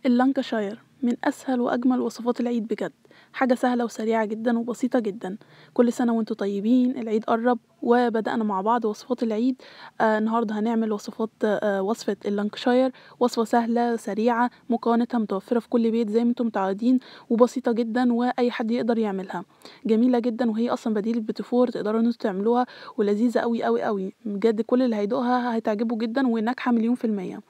اللانكشاير من أسهل وأجمل وصفات العيد بجد. حاجة سهلة وسريعة جدا وبسيطة جدا. كل سنة وانتوا طيبين، العيد قرب وبدأنا مع بعض وصفات العيد. النهاردة هنعمل وصفة اللانكشاير. وصفة سهلة سريعة، مكوناتها متوفرة في كل بيت زي ما انتم متعودين، وبسيطة جدا وأي حد يقدر يعملها. جميلة جدا، وهي أصلا بديل البيتي تقدروا انتوا تعملوها، ولذيذة قوي قوي قوي بجد. كل اللي هيدوقها هيتعجبوا جدا وناجحة 100%.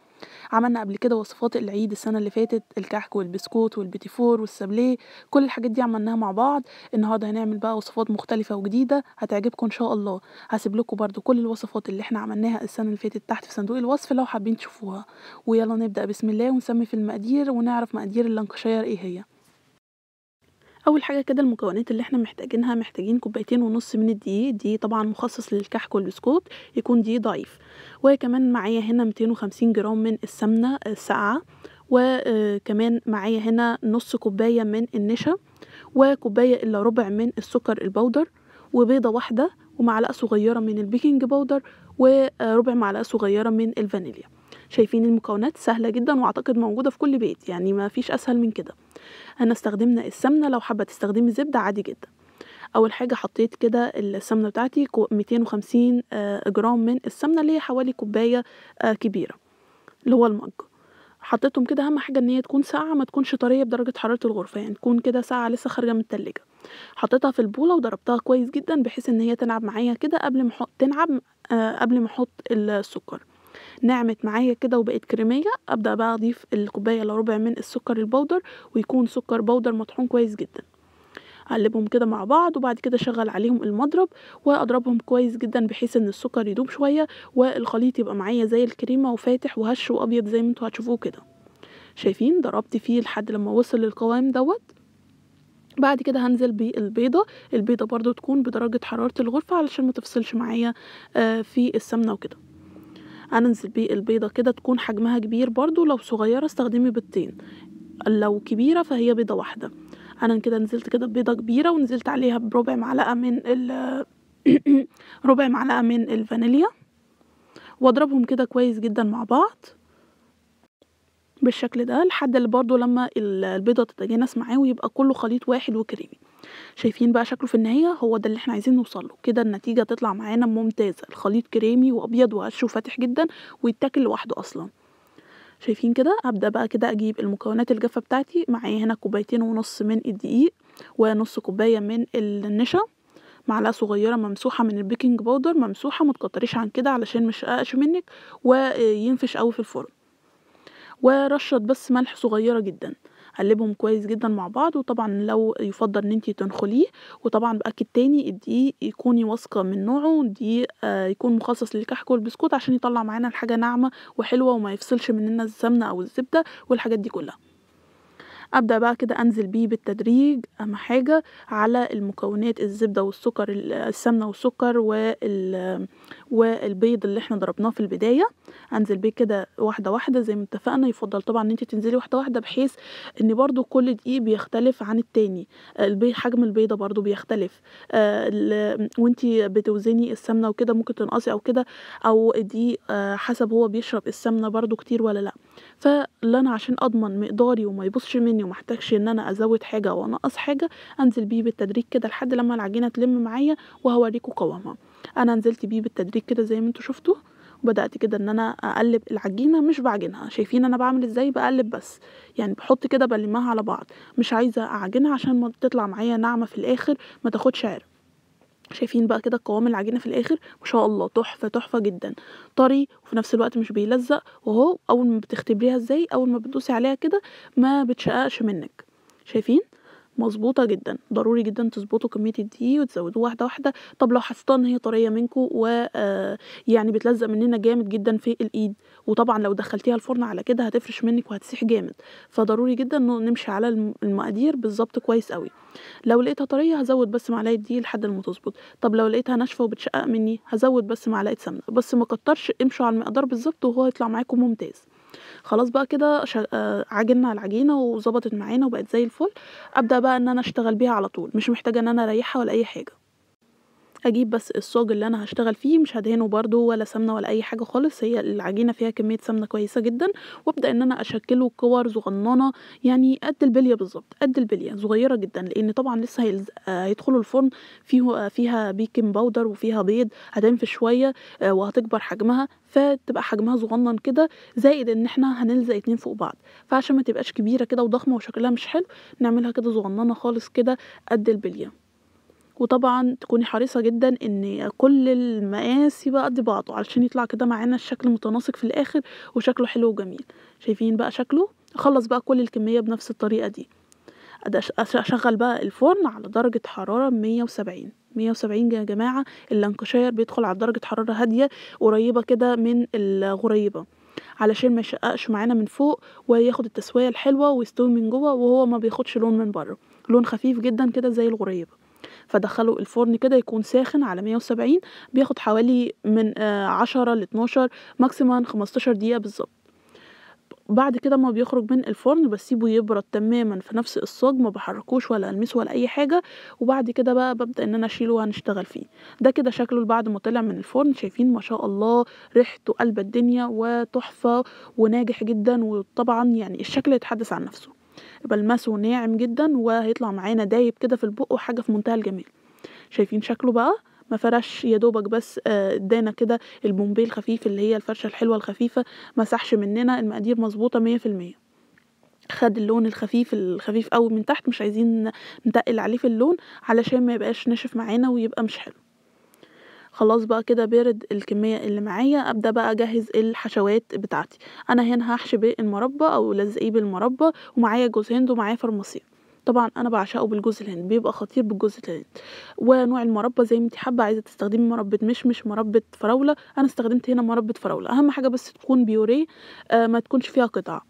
عملنا قبل كده وصفات العيد السنة اللي فاتت، الكحك والبسكوت والبيتي فور والسابليه، كل الحاجات دي عملناها مع بعض. النهارده هنعمل بقى وصفات مختلفة وجديدة هتعجبكم ان شاء الله. هسيب لكم برضو كل الوصفات اللي احنا عملناها السنة اللي فاتت تحت في صندوق الوصف لو حابين تشوفوها. ويلا نبدأ بسم الله ونسمي في المقادير ونعرف مقادير اللانكشاير ايه هي. اول حاجه كده المكونات اللي احنا محتاجينها، محتاجين 2.5 كوباية من الدقيق. دي طبعا مخصص للكحك والبسكوت، يكون دقيق ضعيف. وكمان معايا هنا 250 جرام من السمنه الساقعه. وكمان معايا هنا نص كوبايه من النشا، وكوبايه الا ربع من السكر البودر، وبيضه واحده، ومعلقه صغيره من البيكنج باودر، وربع معلقه صغيره من الفانيليا. شايفين المكونات سهله جدا، واعتقد موجوده في كل بيت، يعني ما فيش اسهل من كده. انا استخدمنا السمنه، لو حابه تستخدمي زبده عادي جدا. اول حاجه حطيت كده السمنه بتاعتي 250 جرام من السمنه، اللي هي حوالي كوبايه كبيره، اللي هو المج. حطيتهم كده، اهم حاجه ان هي تكون ساقعه، ما تكونش طريه بدرجه حراره الغرفه، يعني تكون كده ساقعه لسه خارجه من التلاجة. حطيتها في البوله وضربتها كويس جدا بحيث ان هي تنعم معايا كده قبل ما احط السكر. نعمت معايا كده وبقت كريميه. ابدا بقى اضيف الكوبايه الا ربع من السكر البودر، ويكون سكر بودر مطحون كويس جدا. اقلبهم كده مع بعض، وبعد كده اشغل عليهم المضرب واضربهم كويس جدا بحيث ان السكر يدوب شويه، والخليط يبقى معايا زي الكريمه وفاتح وهش وابيض زي ما انتوا هتشوفوه كده. شايفين ضربت فيه لحد لما وصل للقوام دوت. بعد كده هنزل بالبيضه. البيضه برضو تكون بدرجه حراره الغرفه علشان ما تفصلش معايا في السمنه وكده. هننزل بالبيضه كده، تكون حجمها كبير برضو، لو صغيره استخدمي بيضتين، لو كبيره فهي بيضه واحده. انا كده نزلت كده ببيضه كبيره، ونزلت عليها بربع معلقه من ربع معلقه من الفانيليا، واضربهم كده كويس جدا مع بعض بالشكل ده، لحد اللي برضو لما البيضه تتجانس معاه ويبقى كله خليط واحد وكريمي. شايفين بقى شكله في النهايه؟ هو ده اللي احنا عايزين نوصله كده. النتيجه تطلع معانا ممتازه، الخليط كريمي وابيض وهش وفاتح جدا، ويتاكل لوحده اصلا. شايفين كده؟ هبدأ بقى كده اجيب المكونات الجافة بتاعتي. معايا هنا 2.5 كوباية من الدقيق، ونص كوباية من النشا، معلقة صغيرة ممسوحة من البيكنج باودر، ممسوحة، متكتريش عن كده علشان مش قاقش منك وينفش قوي في الفرن، ورشة بس ملح صغيرة جدا. قلبهم كويس جدا مع بعض. وطبعا لو يفضل ان انتي تنخليه، وطبعا باكد تاني الدقيق يكوني واثقه من نوعه، دقيق يكون مخصص للكحك والبسكوت عشان يطلع معانا الحاجه ناعمه وحلوه وما يفصلش مننا السمنه او الزبده والحاجات دي كلها. ابدا بقى كده انزل بيه بالتدريج، اهم حاجه على المكونات الزبده والسكر، السمنه والسكر والبيض اللي احنا ضربناه في البدايه. انزل بيه كده واحده واحده زي ما اتفقنا. يفضل طبعا ان انت تنزلي واحده واحده، بحيث ان برضو كل دقيق بيختلف عن التاني. حجم البيضه برضو بيختلف. وانت بتوزني السمنه وكده ممكن تنقصي او كده، او دي حسب هو بيشرب السمنه برضو كتير ولا لا. فاللي انا عشان اضمن مقداري وما يبصش مني وما احتاجش ان انا ازود حاجه او انقص حاجه، انزل بيه بالتدريج كده لحد لما العجينه تلم معايا، وهوريكم قوامها. انا نزلت بيه بالتدريج كده زي ما انتوا شفتوا، وبدات كده ان انا اقلب العجينه، مش بعجنها. شايفين انا بعمل ازاي؟ بقلب بس، يعني بحط كده بلمها على بعض، مش عايزه اعجنها عشان ما تطلع معايا ناعمه في الاخر ما تاخدش عرق. شايفين بقى كده قوام العجينه في الاخر؟ ما شاء الله تحفه تحفه جدا، طري وفي نفس الوقت مش بيلزق. وهو اول ما بتختبريها ازاي، اول ما بتدوسي عليها كده ما بتشققش منك. شايفين؟ مظبوطه جدا. ضروري جدا تظبطوا كميه الدقيق وتزودوه واحده واحده. طب لو حسيتوا ان هي طريه منكم يعني بتلزق مننا جامد جدا في الايد، وطبعا لو دخلتيها الفرن على كده هتفرش منك وهتسيح جامد، فضروري جدا انه نمشي على المقادير بالظبط كويس قوي. لو لقيتها طريه هزود بس معلقه دقيق لحد ما تظبط. طب لو لقيتها ناشفه وبتشقق مني هزود بس معلقه سمنه، بس ما كترش، امشوا على المقدار بالظبط وهو يطلع معاكم ممتاز. خلاص بقى كده عجننا العجينه وظبطت معانا وبقت زي الفل. ابدا بقى ان انا اشتغل بيها على طول، مش محتاجه ان انا اريحها ولا اي حاجه. اجيب بس الصاج اللي انا هشتغل فيه، مش هدهنه برضو ولا سمنه ولا اي حاجه خالص، هي العجينه فيها كميه سمنه كويسه جدا. وابدا ان انا اشكله كور صغننه، يعني قد البليه بالظبط، قد البليه صغيره جدا، لان طبعا لسه هيدخلوا الفرن. فيها بيكنج باودر وفيها بيض، هتنفش شويه وهتكبر حجمها، فتبقى حجمها صغنن كده، زائد ان احنا هنلزق اتنين فوق بعض. فعشان ما تبقاش كبيره كده وضخمه وشكلها مش حلو، نعملها كده صغننه خالص كده قد البليه. وطبعا تكوني حريصة جدا ان كل المقاس يبقى قد بعضه، علشان يطلع كده معانا الشكل متناسق في الاخر وشكله حلو وجميل. شايفين بقى شكله؟ اخلص بقى كل الكمية بنفس الطريقة دي. اشغل بقى الفرن على درجة حرارة 170. 170 يا جماعة. اللانكشاير بيدخل على درجة حرارة هادية قريبة كده من الغريبة، علشان ما يشققش معانا من فوق، وياخد التسوية الحلوة ويستوي من جوه، وهو ما بياخدش لون من بره، لون خفيف جدا كده زي الغريبة. فدخله الفرن كده يكون ساخن على 170، بياخد حوالي من 10 ل 12 ماكسيمم 15 دقيقة بالظبط. بعد كده ما بيخرج من الفرن بسيبه يبرد تماما في نفس الصاج، ما بحركوش ولا المسه ولا اي حاجه. وبعد كده بقى ببدا ان انا اشيله وهنشتغل فيه. ده كده شكله بعد ما طلع من الفرن. شايفين ما شاء الله ريحته قلب الدنيا وتحفه وناجح جدا، وطبعا يعني الشكل يتحدث عن نفسه. بلمسه ناعم جدا وهيطلع معانا دايب كده في البق، وحاجه في منتهى الجمال. شايفين شكله بقى؟ ما فرش يا دوبك بس ادانا كده البومبي الخفيف، اللي هي الفرشه الحلوه الخفيفه، مسحش مننا، المقادير مظبوطه 100%. خد اللون الخفيف قوي من تحت، مش عايزين نتقل عليه في اللون علشان ما يبقاش ناشف معانا ويبقى مش حلو. خلاص بقى كده بارد الكميه اللي معايا، ابدا بقى اجهز الحشوات بتاعتي. انا هنا هحشي بالمربى او لزقيه بالمربى، ومعايا جوز هند ومعايا فرماسيل. طبعا انا بعشقه بالجوز الهند، بيبقى خطير بالجوز الهند. ونوع المربى زي ما انت حابه، عايزه تستخدمي مربى مشمش، مربى فراوله، انا استخدمت هنا مربى فراوله. اهم حاجه بس تكون بيوريه، ما تكونش فيها قطع.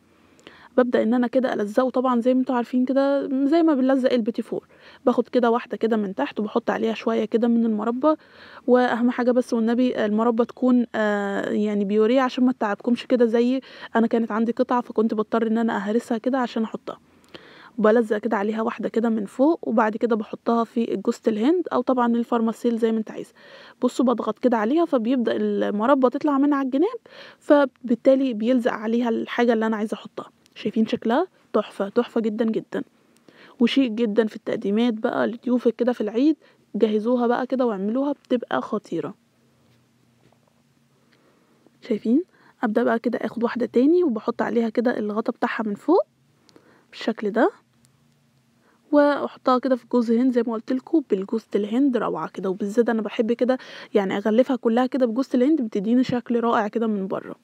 ببدأ ان انا كده الزقه، طبعا زي ما انتوا عارفين كده، زي ما بنلزق البيتي فور. باخد كده واحده كده من تحت وبحط عليها شويه كده من المربى. واهم حاجه بس والنبي المربى تكون يعني بيوريه، عشان ما تتعبكمش كده زي انا كانت عندي قطعه، فكنت بضطر ان انا اهرسها كده عشان احطها. بلزق كده عليها واحده كده من فوق، وبعد كده بحطها في جوزة الهند او طبعا الفارماسيل زي ما انت عايز. بصوا بضغط كده عليها، فبيبدأ المربى تطلع من على الجناب، فبالتالي بيلزق عليها الحاجه اللي انا عايزه احطها. شايفين شكلها؟ تحفه تحفه جدا جدا، وشيك جدا في التقديمات بقى لضيوفك كده في العيد. جهزوها بقى كده واعملوها، بتبقى خطيره. شايفين؟ ابدا بقى كده اخد واحده تاني وبحط عليها كده الغطا بتاعها من فوق بالشكل ده، واحطها كده في جوز هند زي ما قلت لكم. بالجوز الهند روعه كده، وبالذات انا بحب كده يعني اغلفها كلها كده بجوز الهند، بتديني شكل رائع كده من بره.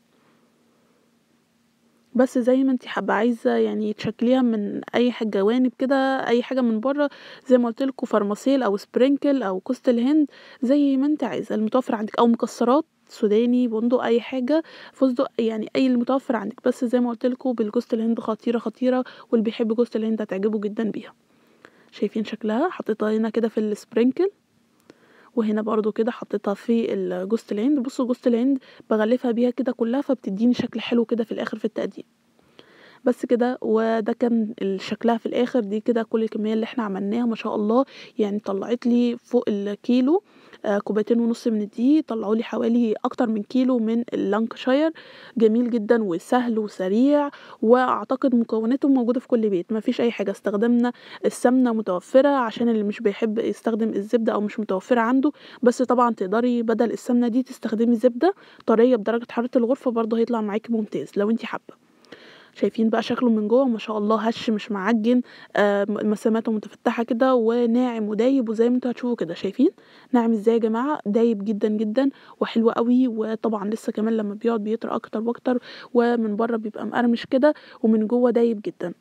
بس زي ما انتي حابه، عايزه يعني تشكليها من اي حاجه جوانب كده، اي حاجه من بره، زي ما قلت لكم فرماسيل او سبرينكل او كوست الهند، زي ما انت عايزه المتوفر عندك، او مكسرات سوداني بندق اي حاجه، فستق، يعني اي المتوفر عندك. بس زي ما قلت لكم بالجوز الهند خطيره خطيره، واللي بيحب جوز الهند هتعجبه جدا بيها. شايفين شكلها؟ حطيتها هنا كده في السبرينكل، وهنا برضو كده حطيتها في جوز الهند. بصوا جوز الهند بغلفها بيها كده كلها، فبتديني شكل حلو كده في الاخر في التقديم. بس كده، وده كان شكلها في الاخر. دي كده كل الكميه اللي احنا عملناها ما شاء الله، يعني طلعت لي فوق الكيلو. كوبايتين ونص من الدقيق طلعوا لي حوالي اكتر من كيلو من اللانكشاير. جميل جدا وسهل وسريع، واعتقد مكوناته موجوده في كل بيت، ما فيش اي حاجه. استخدمنا السمنه متوفره عشان اللي مش بيحب يستخدم الزبده او مش متوفره عنده، بس طبعا تقدري بدل السمنه دي تستخدمي زبده طريه بدرجه حراره الغرفه، برضه هيطلع معاكي ممتاز لو انت حابه. شايفين بقى شكله من جوه؟ ما شاء الله هش مش معجن، مساماته متفتحه كده وناعم ودايب، وزي ما انتوا هتشوفوا كده. شايفين ناعم ازاي يا جماعه؟ دايب جدا جدا وحلو قوي. وطبعا لسه كمان لما بيقعد بيطرى اكتر واكتر، ومن بره بيبقى مقرمش كده، ومن جوه دايب جدا.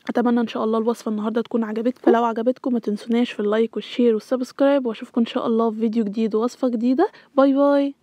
اتمنى ان شاء الله الوصفه النهارده تكون عجبتكم. فلو عجبتكم ما تنسوناش في اللايك والشير والسبسكرايب، واشوفكم ان شاء الله في فيديو جديد ووصفه جديده. باي باي.